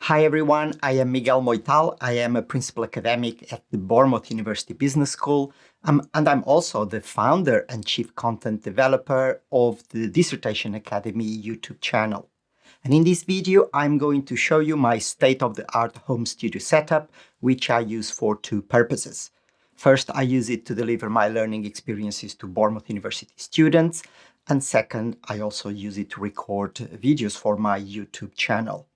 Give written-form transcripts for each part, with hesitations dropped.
Hi everyone, I am Miguel Moital. I am a principal academic at the Bournemouth University Business School, and I'm also the founder and chief content developer of the Dissertation Academy YouTube channel. And in this video, I'm going to show you my state-of-the-art home studio setup, which I use for two purposes. First, I use it to deliver my learning experiences to Bournemouth University students. And second, I also use it to record videos for my YouTube channel.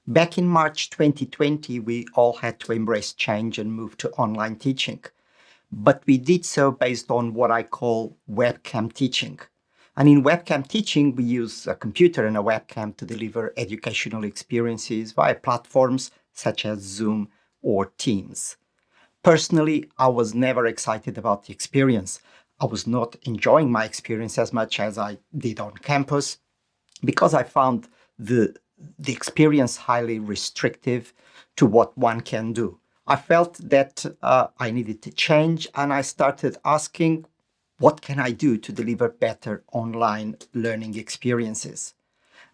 Back in March 2020, we all had to embrace change and move to online teaching. But we did so based on what I call webcam teaching. And in webcam teaching, we use a computer and a webcam to deliver educational experiences via platforms such as Zoom or Teams. Personally, I was never excited about the experience. I was not enjoying my experience as much as I did on campus because I found the experience highly restrictive to what one can do. I felt that I needed to change, and I started asking, what can I do to deliver better online learning experiences?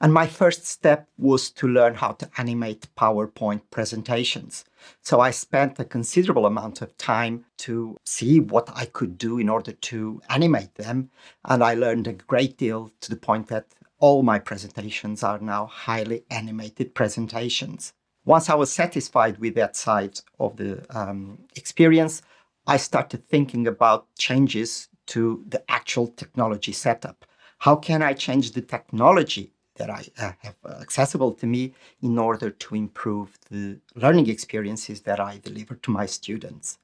And my first step was to learn how to animate PowerPoint presentations. So I spent a considerable amount of time to see what I could do in order to animate them. And I learned a great deal to the point that all my presentations are now highly animated presentations. Once I was satisfied with that side of the experience, I started thinking about changes to the actual technology setup. How can I change the technology that I have accessible to me in order to improve the learning experiences that I deliver to my students?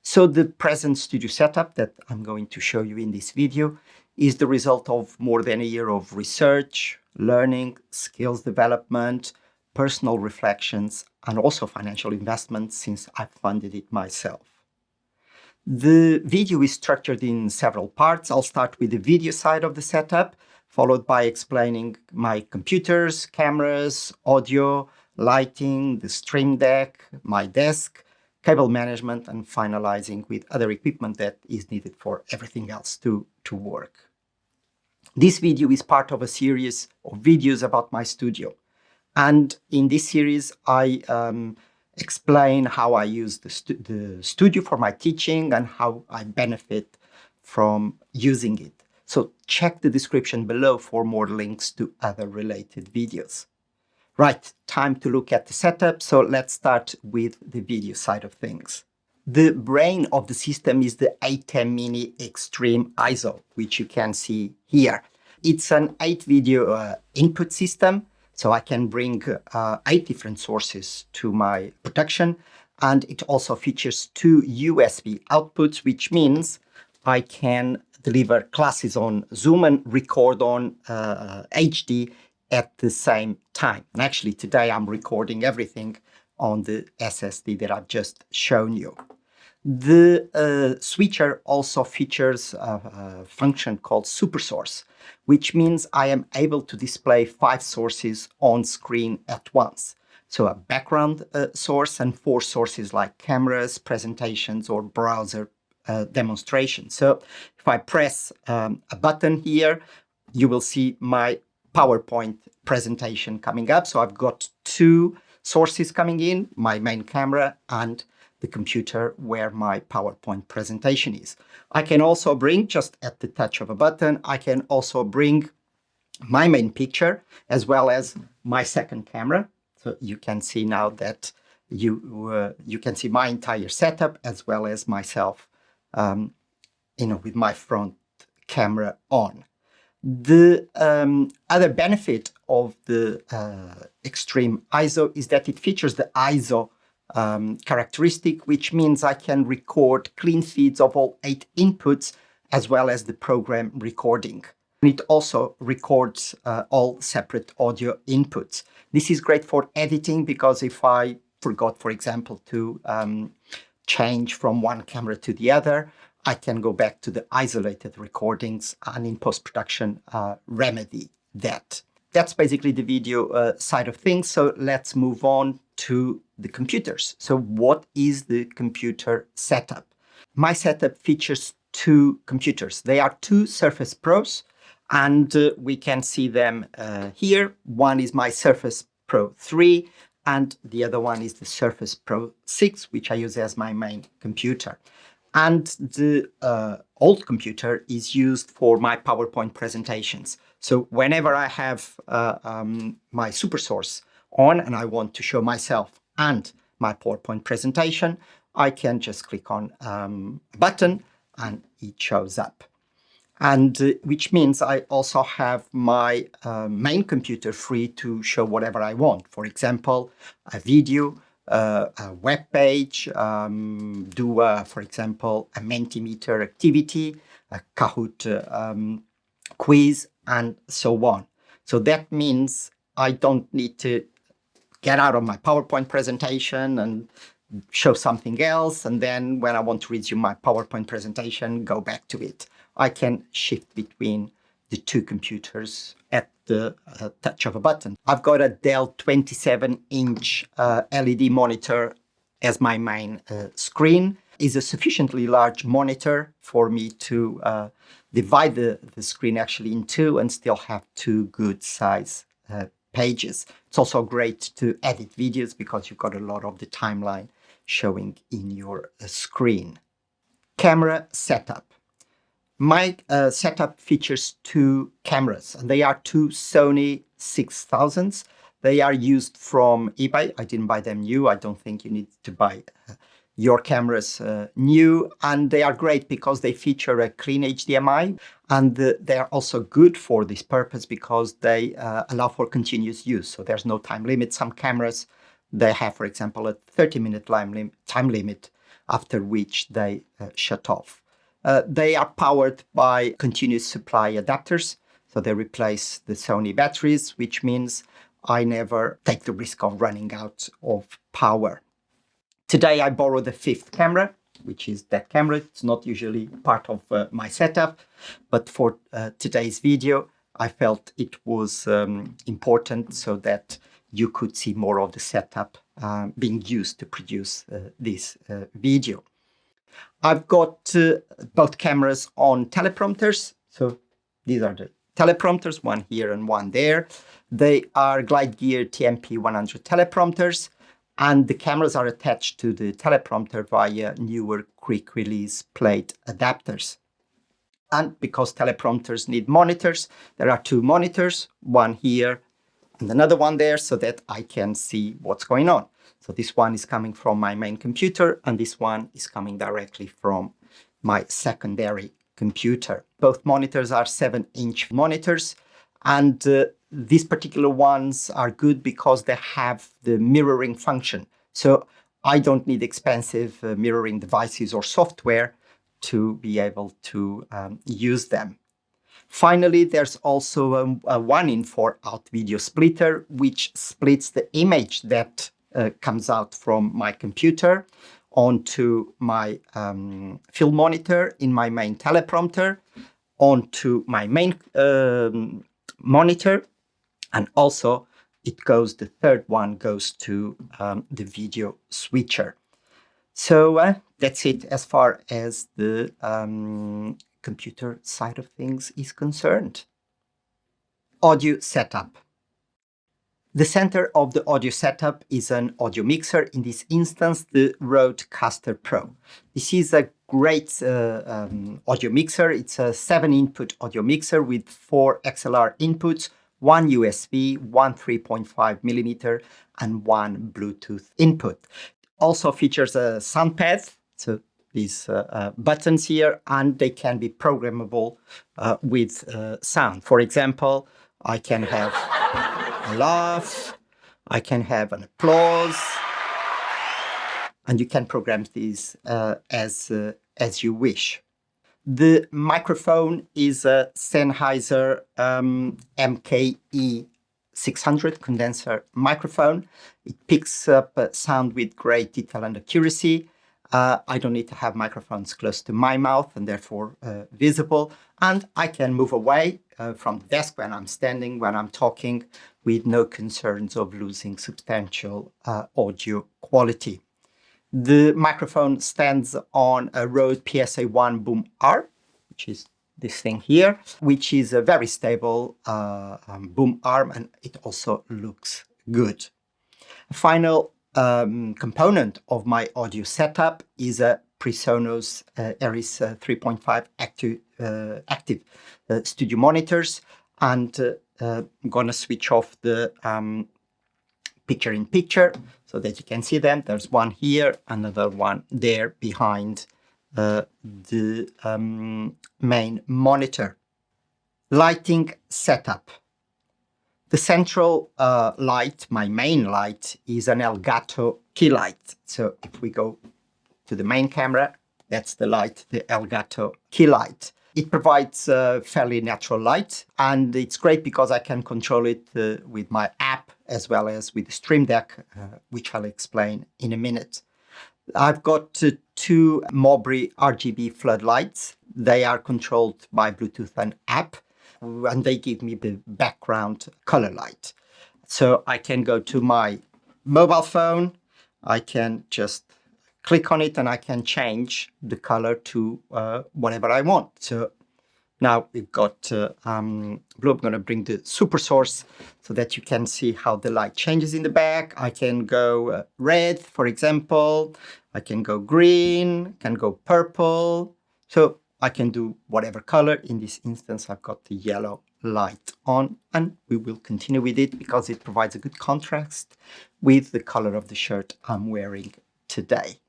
So the present studio setup that I'm going to show you in this video is the result of more than a year of research, learning, skills development, personal reflections, and also financial investment since I funded it myself. The video is structured in several parts. I'll start with the video side of the setup, followed by explaining my computers, cameras, audio, lighting, the Stream Deck, my desk, cable management, and finalizing with other equipment that is needed for everything else to work. This video is part of a series of videos about my studio. And in this series, I explain how I use the studio for my teaching and how I benefit from using it. So check the description below for more links to other related videos. Right, time to look at the setup. So let's start with the video side of things. The brain of the system is the ATEM Mini Extreme ISO, which you can see here. It's an 8-video input system, so I can bring 8 different sources to my production. And it also features 2 USB outputs, which means I can deliver classes on Zoom and record on HD at the same time. And actually today I'm recording everything on the SSD that I've just shown you. The switcher also features a function called SuperSource, which means I am able to display 5 sources on screen at once. So a background source and 4 sources like cameras, presentations, or browser demonstrations. So if I press a button here, you will see my PowerPoint presentation coming up. So I've got 2 sources coming in, my main camera and the computer where my PowerPoint presentation is. I can also bring, just at the touch of a button, I can also bring my main picture as well as my second camera. So you can see now that you can see my entire setup as well as myself, with my front camera on. The other benefit of the Extreme ISO is that it features the ISO characteristic, which means I can record clean feeds of all 8 inputs as well as the program recording. It also records all separate audio inputs. This is great for editing because if I forgot, for example, to change from one camera to the other, I can go back to the isolated recordings and in post-production remedy that. That's basically the video side of things. So let's move on to the computers. So what is the computer setup? My setup features 2 computers. They are 2 Surface Pros, and we can see them here. One is my Surface Pro 3, and the other one is the Surface Pro 6, which I use as my main computer. And the old computer is used for my PowerPoint presentations. So whenever I have my SuperSource on and I want to show myself and my PowerPoint presentation, I can just click on a button and it shows up. And which means I also have my main computer free to show whatever I want. For example, a video, a web page, for example, a Mentimeter activity, a Kahoot quiz, and so on. So that means I don't need to get out of my PowerPoint presentation and show something else, and then when I want to resume my PowerPoint presentation, go back to it. I can shift between the two computers at the touch of a button. I've got a Dell 27-inch LED monitor as my main screen. It's a sufficiently large monitor for me to divide the screen actually in two and still have two good size pages. It's also great to edit videos because you've got a lot of the timeline showing in your screen. Camera setup. My setup features two cameras, and they are two Sony 6000s. They are used from eBay. I didn't buy them new. I don't think you need to buy your cameras new, and they are great because they feature a clean HDMI, and they are also good for this purpose because they allow for continuous use. So there's no time limit. Some cameras, they have, for example, a 30-minute time limit after which they shut off. They are powered by continuous supply adapters, so they replace the Sony batteries, which means I never take the risk of running out of power. Today I borrowed the fifth camera, which is that camera. It's not usually part of my setup, but for today's video, I felt it was important so that you could see more of the setup being used to produce this video. I've got both cameras on teleprompters. So these are the teleprompters, one here and one there. They are GlideGear TMP100 teleprompters, and the cameras are attached to the teleprompter via newer quick release plate adapters. And because teleprompters need monitors, there are two monitors, one here and another one there, so that I can see what's going on. So this one is coming from my main computer, and this one is coming directly from my secondary computer. Both monitors are 7-inch monitors, and these particular ones are good because they have the mirroring function. So I don't need expensive mirroring devices or software to be able to use them. Finally, there's also a 1-in-4 out video splitter, which splits the image that comes out from my computer onto my film monitor in my main teleprompter, onto my main monitor, and also the third one goes to the video switcher. So that's it as far as the computer side of things is concerned. Audio setup. The center of the audio setup is an audio mixer, in this instance the Rodecaster Pro. This is a great audio mixer. It's a 7-input audio mixer with 4 XLR inputs, 1 USB, 1 3.5mm, and 1 Bluetooth input. Also features a sound pad, so these buttons here, and they can be programmable with sound. For example, I can have a laugh, I can have an applause, and you can program these as you wish. The microphone is a Sennheiser MKE 600 condenser microphone. It picks up sound with great detail and accuracy. I don't need to have microphones close to my mouth and therefore visible. And I can move away from the desk when I'm standing, when I'm talking, with no concerns of losing substantial audio quality. The microphone stands on a Rode PSA-1 Boom R, which is this thing here, which is a very stable boom arm, and it also looks good. Final component of my audio setup is a PreSonus Aries 3.5 active studio monitors, and I'm going to switch off the picture-in-picture so that you can see them. There's one here, another one there behind the main monitor. Lighting setup. The central light, my main light, is an Elgato key light. So if we go to the main camera, that's the light, the Elgato key light. It provides fairly natural light, and it's great because I can control it with my app as well as with the Stream Deck, which I'll explain in a minute. I've got two Mowbray RGB floodlights. They are controlled by Bluetooth and app, and they give me the background color light. So I can go to my mobile phone, I can just click on it, and I can change the color to whatever I want. So now we've got blue. I'm going to bring the super source so that you can see how the light changes in the back. I can go red, for example. I can go green, can go purple. So I can do whatever color. In this instance, I've got the yellow light on, and we will continue with it because it provides a good contrast with the color of the shirt I'm wearing today.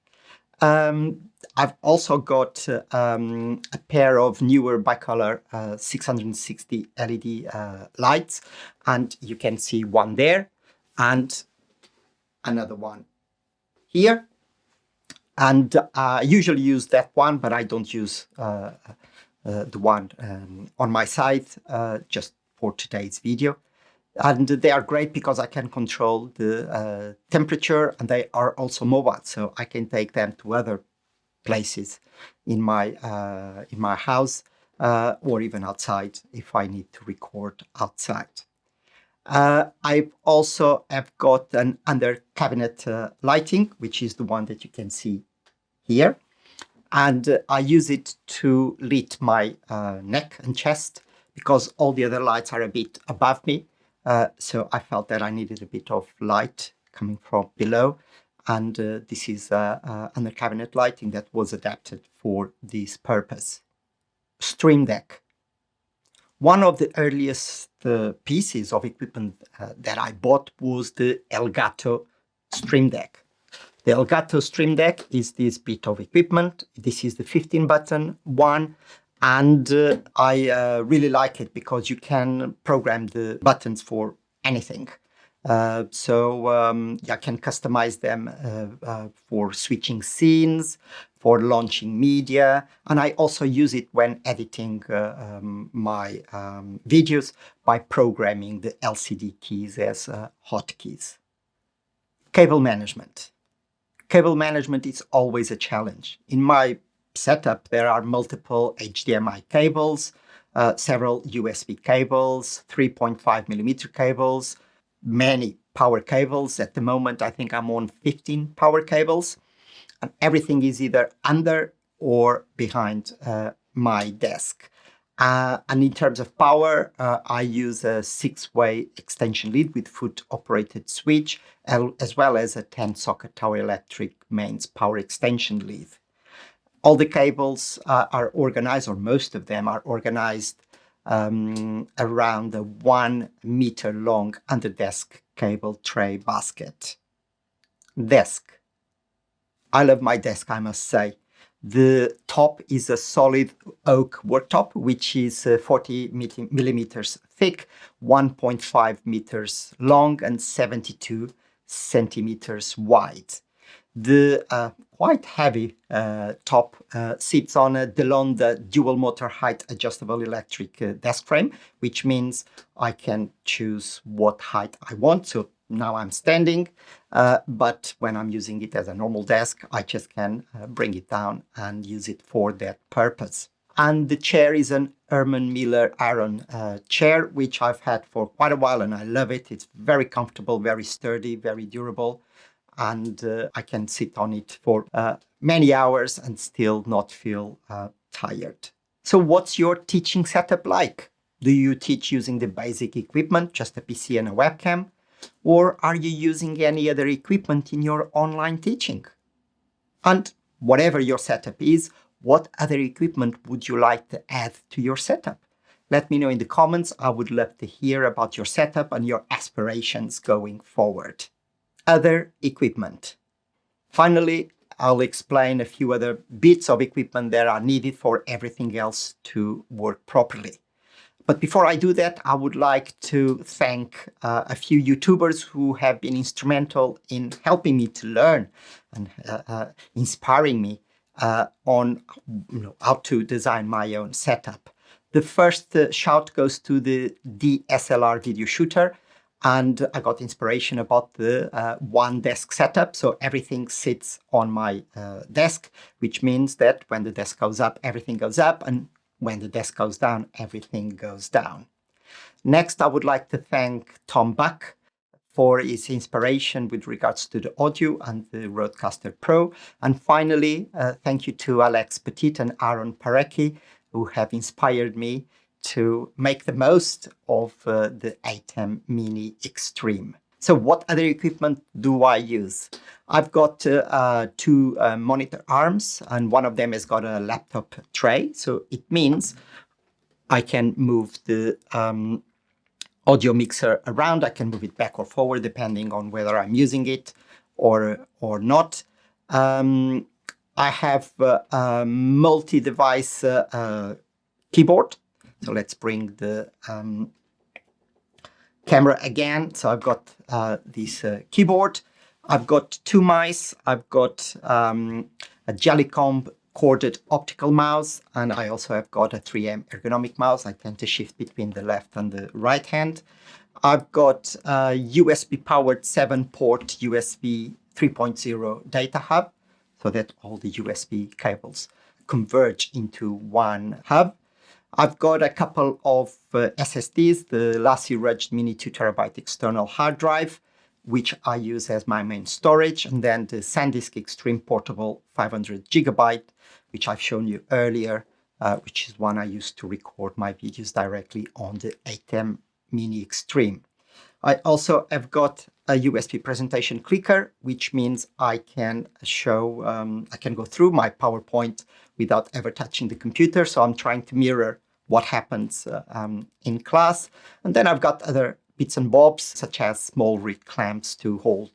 I've also got a pair of newer bicolor 660 LED lights, and you can see one there and another one here. And I usually use that one, but I don't use the one on my site just for today's video. And they are great because I can control the temperature, and they are also mobile, so I can take them to other places in my house or even outside if I need to record outside. I also have got an under cabinet lighting, which is the one that you can see here. And I use it to lit my neck and chest because all the other lights are a bit above me. So I felt that I needed a bit of light coming from below. And this is under cabinet lighting that was adapted for this purpose. Stream Deck. One of the earliest pieces of equipment that I bought was the Elgato Stream Deck. The Elgato Stream Deck is this bit of equipment. This is the 15-button one. And I really like it because you can program the buttons for anything. So I can customize them for switching scenes, for launching media. And I also use it when editing my videos by programming the LCD keys as hotkeys. Cable management. Cable management is always a challenge. In my setup, there are multiple HDMI cables, several USB cables, 3.5 millimeter cables, many power cables. At the moment, I think I'm on 15 power cables, and everything is either under or behind my desk. And in terms of power, I use a 6-way extension lead with foot-operated switch, as well as a 10-socket Tower Electric mains power extension lead. All the cables are organized, or most of them are organized around a 1 meter long under-desk cable tray basket. Desk. I love my desk, I must say. The top is a solid oak worktop, which is 40 millimeters thick, 1.5 meters long, and 72 centimeters wide. The quite heavy top sits on a Delonda dual motor height adjustable electric desk frame, which means I can choose what height I want. So now I'm standing, but when I'm using it as a normal desk, I just can bring it down and use it for that purpose. And the chair is an Herman Miller Aron chair, which I've had for quite a while, and I love it. It's very comfortable, very sturdy, very durable, and I can sit on it for many hours and still not feel tired. So what's your teaching setup like? Do you teach using the basic equipment, just a PC and a webcam? Or are you using any other equipment in your online teaching? And whatever your setup is, what other equipment would you like to add to your setup? Let me know in the comments. I would love to hear about your setup and your aspirations going forward. Other equipment. Finally, I'll explain a few other bits of equipment that are needed for everything else to work properly. But before I do that, I would like to thank a few YouTubers who have been instrumental in helping me to learn and inspiring me on how to design my own setup. The first shout goes to the DSLR video shooter. And I got inspiration about the one desk setup. So everything sits on my desk, which means that when the desk goes up, everything goes up. And when the desk goes down, everything goes down. Next, I would like to thank Tom Buck for his inspiration with regards to the audio and the Rodecaster Pro. And finally, thank you to Alex Petit and Aaron Parecki, who have inspired me to make the most of the ATEM Mini Extreme. So what other equipment do I use? I've got two monitor arms, and one of them has got a laptop tray. So it means I can move the audio mixer around. I can move it back or forward depending on whether I'm using it or not. I have a multi-device keyboard. So let's bring the camera again. So I've got this keyboard. I've got two mice. I've got a Jellycomb corded optical mouse, and I also have got a 3M ergonomic mouse. I tend to shift between the left and the right hand. I've got a USB powered 7-port USB 3.0 data hub, so that all the USB cables converge into one hub. I've got a couple of SSDs, the LaCie Rugged Mini 2TB external hard drive, which I use as my main storage, and then the SanDisk Extreme Portable 500GB, which I've shown you earlier, which is one I use to record my videos directly on the ATEM Mini Extreme. I also have got a USB presentation clicker, which means I can show, I can go through my PowerPoint without ever touching the computer. So I'm trying to mirror what happens in class. And then I've got other bits and bobs, such as small reed clamps to hold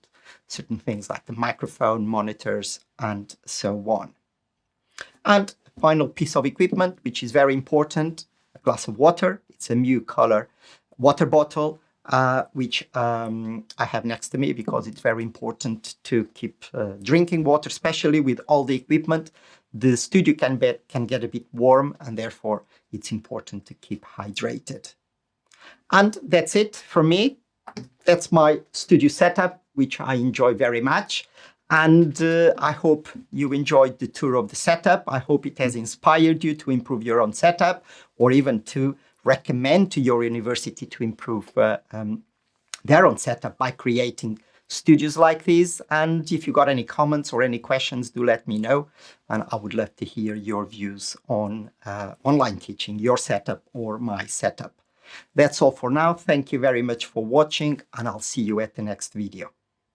certain things like the microphone, monitors, and so on. And final piece of equipment, which is very important, a glass of water. It's a Mew Color water bottle, which I have next to me because it's very important to keep drinking water, especially with all the equipment. The studio can get a bit warm, and therefore it's important to keep hydrated. And that's it for me. That's my studio setup, which I enjoy very much. And I hope you enjoyed the tour of the setup. I hope it has inspired you to improve your own setup, or even to recommend to your university to improve their own setup by creating studios like these. And if you got any comments or any questions, do let me know. And I would love to hear your views on online teaching, your setup or my setup. That's all for now. Thank you very much for watching, and I'll see you at the next video.